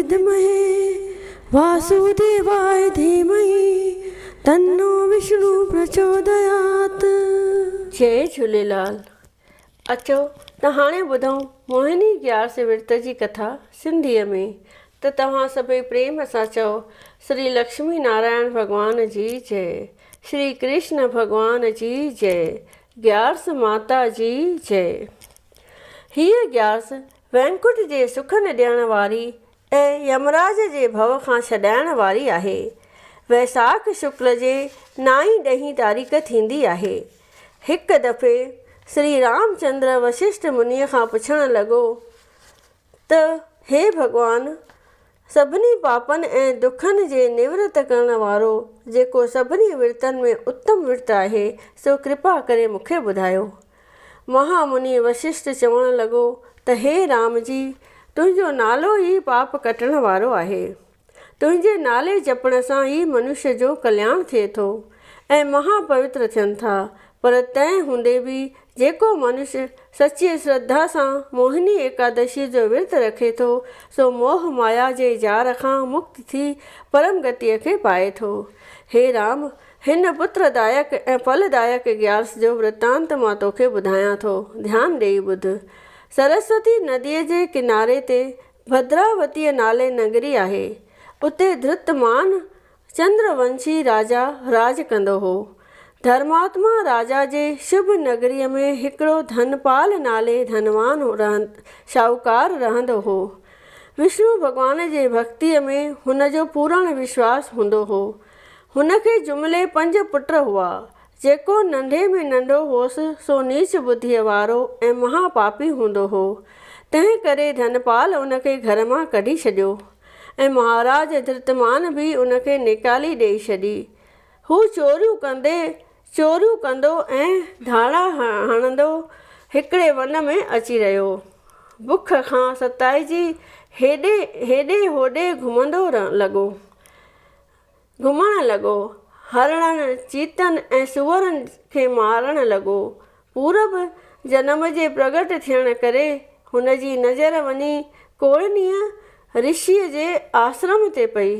विद्महे वासुदेवाय धीमहि तन्नो विष्णु प्रचोदयात्। जय झूलेलाल। अचो त हाणे ॿुधूं मोहिनी ग्यारस विर्त जी कथा सिंधीअ में। त तव्हां सभई प्रेम सां चओ श्री लक्ष्मी नारायण भॻवान जी जय, श्री कृष्ण भॻवान जी जय, ग्यारस माता जी जय। हीअ ग्यारस वैकुंठ जे सुखनि ॾियण वारी ऐं यमराज जे भव खां छॾाइण वारी आहे। वैसाख शुक्ल जे 9-10 तारीख़ थींदी आहे। हिकु दफ़े श्री रामचंद्र वशिष्ठ मुनीअ खां पुछणु लॻो त हे भॻवान, सभिनी पापनि ऐं दुखनि जे निवृत करण वारो जेको सभिनी विर्तनि में उत्तम विर्त आहे सो कृपा करे मूंखे ॿुधायो। महामुनि वशिष्ठ चवणु लॻो त हे राम जी, तुंहिंजो नालो ई पाप कटण वारो आहे। तुंहिंजे नाले जपण सां ई मनुष्य जो कल्याण थिए थो ऐं महापवित्र थियनि था। पर तंहिं हूंदे बि जेको मनुष्य सची श्रद्धा सां मोहिनी एकादशी जो विर्त रखे थो सो मोह माया जे जार खां मुक्त थी परम गतिअ खे पाए थो। हे राम, हिन पुत्रदायक ऐं फलदायक ग्यारस जो वृतांत मां तोखे ॿुधायां थो, ध्यानु ॾेई ॿुध। सरस्वती नदीअ जे किनारे ते भद्रावतीअ नाले नगरी आहे। उते धृतमान चंद्रवंशी राजा राज कंदो हो। धर्मात्मा राजा जे शुभ नगरीअ में हिकिड़ो धनपाल नाले धनवान शाहूकार रहंदो हो। विष्णु भॻवान जे भक्तीअ में हुनजो पूर्ण विश्वास हूंदो हो। हुनखे जुमिले 5 पुट हुआ। जेको नंढे में नंढो होसि सो नीच बुद्धीअ वारो ऐं महापापी हूंदो हो। तंहिं करे धनपाल उनखे घर मां कढी छॾियो ऐं महाराज धृतमान बि उनखे निकाली ॾेई छॾी। हू चोरियूं कंदो ऐं धाड़ा हणंदो हिकिड़े वन में अची रहियो। बुख खां सताइजी हेॾे होॾे घुमणु लॻो। हरणनि, चीतनि ऐं सुअरनि खे मारणु लॻो। पूरब जनम जे प्रगट थियण करे हुनजी नज़र वञी कोड़नीअ ऋषिअ जे आश्रम ते पई।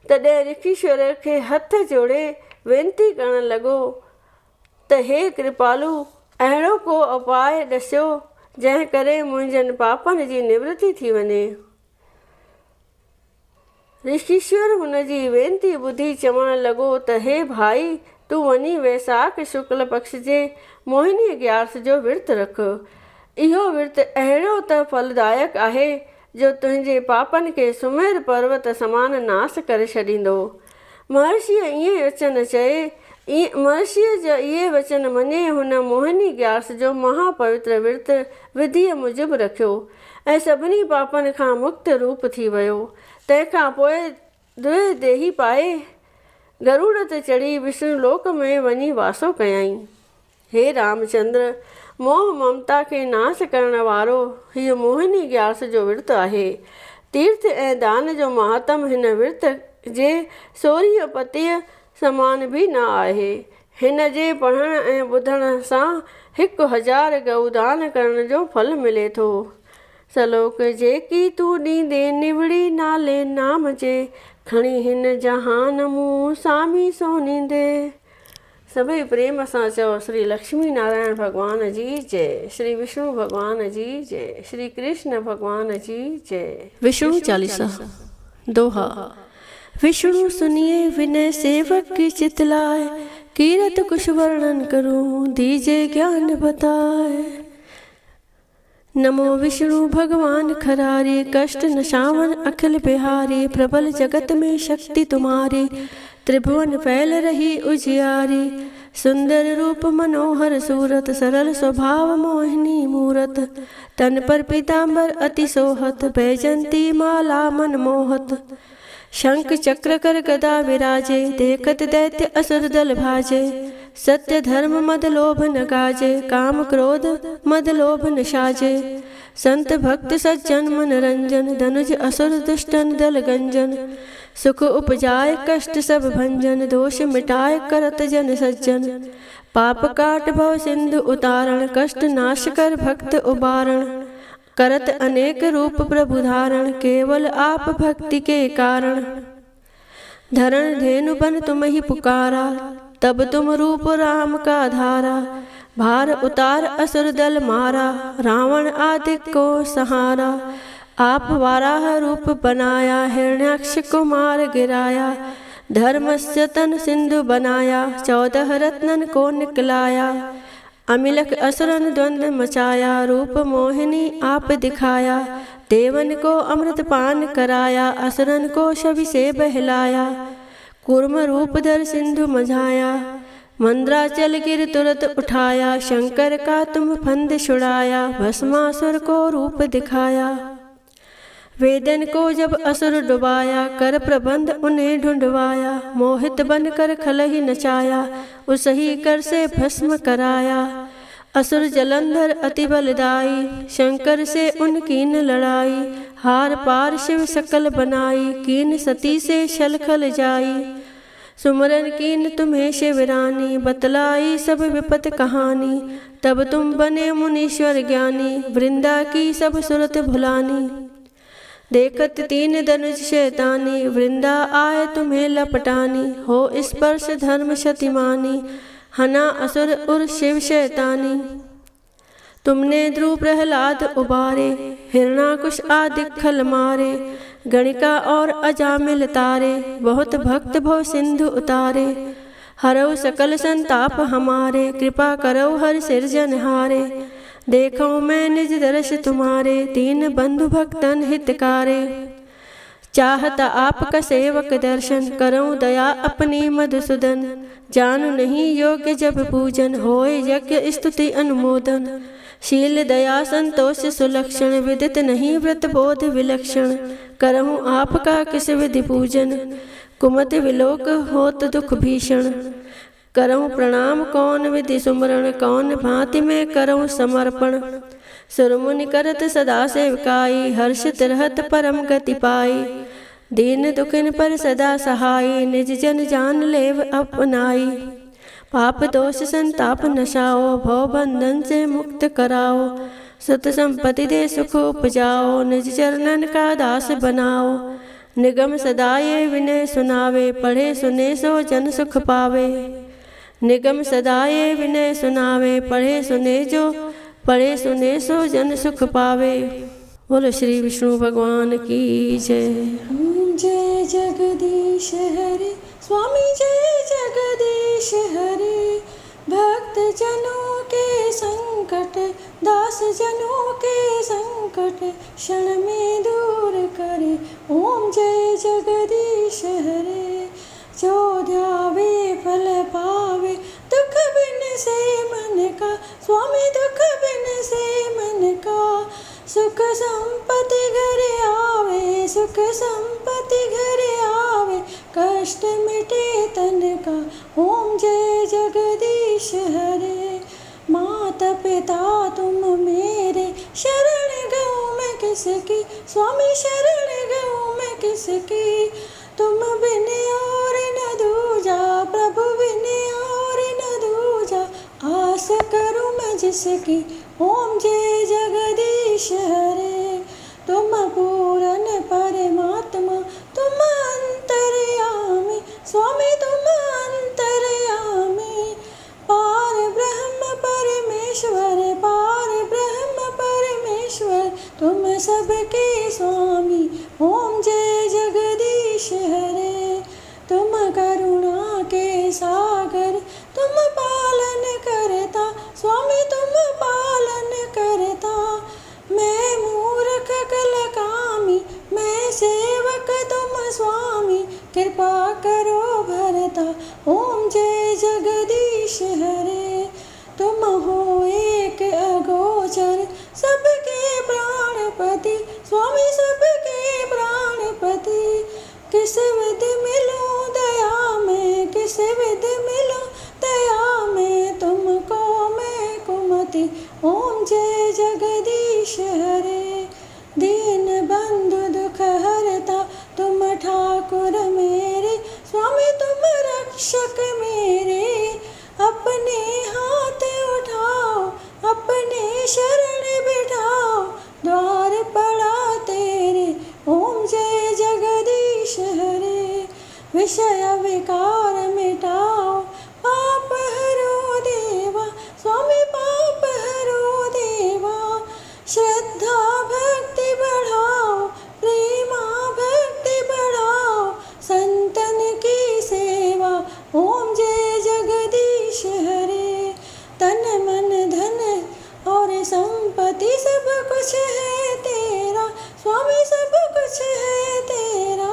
तॾहिं ऋषीश्वर खे हथ जोड़े वेनती करणु लॻो त हे कृपालु, अहिड़ो को उपाय ॾसियो जंहिं करे मुंहिंजनि पापनि जी निवृत्ति थी वञे। ऋषीश्वर हुनजी वेनती ॿुधी चवणु लॻो त हे भाई, तूं वञी वैसाख शुक्ल पक्ष जे मोहिनी ग्यारस जो विर्त रख। इहो विर्त अहिड़ो त फलदायक आहे जो तुंहिंजे पापनि खे सुमेर पर्वत समान नाश करे छॾींदो। महर्षिअ जो इहे वचन मञे हुन मोहिनी ग्यारस जो महापवित्र विर्त विधिअ मूजिबि रखियो ऐं सभिनी पापनि खां मुक्त रूप थी वियो। तंहिंखां पोइ द्वे देही पाए गरुड़ ते चढ़ी विष्णु लोक में वञी वासो कयईं। हे रामचंद्र, मोह ममता खे नाश करण वारो हीअ मोहिनी ग्यारस जो विर्त आहे। तीर्थ ऐं दान जो महात्म हिन विर्त जे 100 पतीअ समान बि न आहे। हिन जे पढ़ण ऐं ॿुधण सां 1000 गऊदान करण जो फल मिले थो। सलोक जेकी तूं ॾींदे निवड़ी नाले नाम जे, खणी हिन जहान मूं सामी सोनींदे। सभई प्रेम सां चओ श्री लक्ष्मी नारायण भॻवान जी जय, श्री विष्णु भॻवान जी जय, श्री कृष्ण भॻवान जी जय। विष्णु चालीसा दोहा। विष्णु सुनिए विनय सेवक की चितलाए, कीरत कुछ वर्णन करूं दीजे ज्ञान बताए। नमो विष्णु भगवान खरारे, कष्ट नशावन अखिल बिहारी। प्रबल जगत में शक्ति तुम्हारी, त्रिभुवन फैल रही उजियारी। सुंदर रूप मनोहर सूरत, सरल स्वभाव मोहिनी मूरत। तन पर पीतांबर अति सोहत, बैजंती माला मन मोहत। शंख चक्र कर गदा विराजे, देखत दैत्य असुर दल भाजे। सत्य धर्म मद लोभ न गाजे, काम क्रोध मद लोभ न साजे। संत भक्त सज्जन मनरंजन, धनुज असुर दुष्टन दल गंजन। सुख उपजाए कष्ट सब भंजन, दोष मिटाए करत जन सज्जन। पाप काट भव सिंधु उतारण, कष्ट नाश कर भक्त उबारण। करत अनेक रूप प्रभु धारण, केवल आप भक्ति के कारण। धरण धेनु बन तुम ही पुकारा, तब तुम रूप राम का धारा। भार उतार असुर दल मारा, रावण आदि को सहारा। आप वाराह रूप बनाया, हिरण्याक्ष को मार गिराया। धर्मस्य तन सिंधु बनाया, 14 रत्नन को निकलाया। अमिलक असुरन द्वंद्व मचाया, रूप मोहिनी आप दिखाया। देवन को अमृत पान कराया, असुरन को छवि से बहलाया। कूर्म रूप धर सिंधु मझाया, मंद्राचल गिर तुरत उठाया। शंकर का तुम फंद छुड़ाया, भस्मासुर को रूप दिखाया। वेदन को जब असुर डुबाया, कर प्रबंध उन्हें ढूंढवाया। मोहित बन कर खलहि नचाया, उसही कर से भस्म कराया। असुर जलंधर अति बलदाई, शंकर से उनकीन लड़ाई। हार पार शिव सकल बनाई, कीन सती से छल खल जाई। सुमरन कीन तुम्हें शिवरानी, बतलाई सब विपत कहानी। तब तुम बने मुनीश्वर ज्ञानी, वृंदा की सब सुरत भुलानी। देखत 3 धनुष शैतानी, वृंदा आए तुम्हें लपटानी। हो स्पर्श धर्म शतिमानी, हना असुर उर शिव शैतानी। तुमने ध्रुव प्रहलाद उबारे, हिरणाकुश आदि खल मारे। गणिका और अजामिल तारे, बहुत भक्त भव सिंधु उतारे। हरौ सकल संताप हमारे, कृपा करौ हर सिरजनहारे। देखो मैं निज दर्श तुम्हारे, 3 बंधु भक्तन हितकारे। चाहता आपका सेवक दर्शन, करऊं दया अपनी मधुसूदन। जानु नहीं योग्य जब पूजन, होए यज्ञ स्तुति अनुमोदन। शील दया संतोष सुलक्षण, विदित नहीं व्रत बोध विलक्षण। करहूँ आपका किस विधि पूजन, कुमति विलोक होत दुख भीषण। करऊँ प्रणाम कौन विधि सुमरण, कौन भांति में करऊँ समर्पण। सुरमुनि करत सदा सेवकाई, हर्षित रहत परम गति पाई। दीन दुखिन पर सदा सहाई, निज जन जान लेव अपनाई। पाप दोष संताप नशाओ, भव बंधन से मुक्त कराओ। सुत संपत्ति दे सुख उपजाओ, निज चरणन का दास बनाओ। निगम सदा ये विनय सुनावे, पढ़े सुने सो जन सुख पावे। निगम सदा ये विनय सुनावे, पढ़े सुने सो जन सुख पावे। बोलो श्री विष्णु भगवान की जय। जय जगदीश हरे, स्वामी जय जगदीश हरे। भक्त जनों के संकट, दास जनों के संकट, क्षण में दूर करे। ओम जय जगदीश हरे। जो ध्यावे फल पावे, दुख बिन से मन का। स्वामी दुख बिन से मन का। सुख संपत्ति घर आवे, सुख संपत्ति घर आवे। कष्ट मिटे तन का। ओम जय जगदीश हरे। माता पिता तुम मेरे, शरण गऊँ मैं किसकी। स्वामी शरण गऊँ मैं किसकी। तुम बिन और न दूजा, प्रभु बिन और न दूजा। आस करूँ मैं जिसकी। ओम जय जगदीश हरे। तुम पूर्ण परमात्मा, तुम अंतर्यामी। स्वामी तुम अंतर्यामी। पार ब्रह्म परमेश्वर, पार ब्रह्म परमेश्वर। तुम सबके स्वामी। ओम जय जगदीश हरे। तुम करुणा के सागर, तुम पालन करता। स्वामी तुम पालन करता। मैं मूर्ख कलकामी, मैं सेवक तुम स्वामी। कृपा करो भरता। ओम जय जगदीश हरे। तुम हो एक अगोचर, सबके प्राणपति। स्वामी सबके प्राणपति। विषय विकार मिटाओ, पाप हरो देवा, स्वामी पाप हरो देवा। श्रद्धा भक्ति बढ़ाओ, प्रेमा भक्ति बढ़ाओ, संतन की सेवा, ओम जय जगदीश हरे। तन मन धन और संपत्ति सब कुछ है तेरा, स्वामी सब कुछ है तेरा।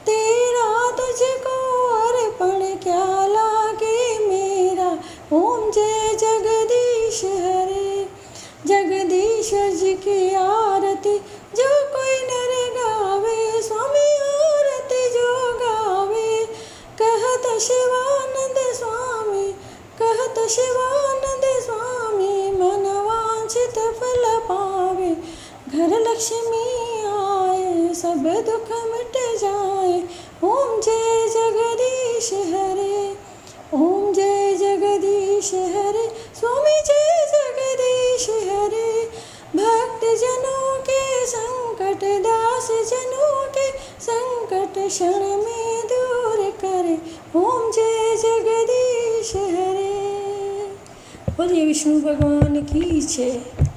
तेरा तुझको अर्पण क्या लागे मेरा, ओम जय जगदीश हरे। जगदीश्वर जी की आरती जो कोई नर गावे, स्वामी आरती जो गावे। कहत शिवानंद स्वामी, कहत शिवानंद स्वामी, मन वांछित फल पावे। घर लक्ष्मी आए, सब दुख मिट जाए, ओम जय जगदीश हरे। ओम जय जगदीश हरे, स्वामी जय जगदीश हरे। भक्त जनों के संकट, दास जनों के संकट, क्षण में दूर करे, ओम जय जगदीश हरे। बोलिए विष्णु भगवान की जय।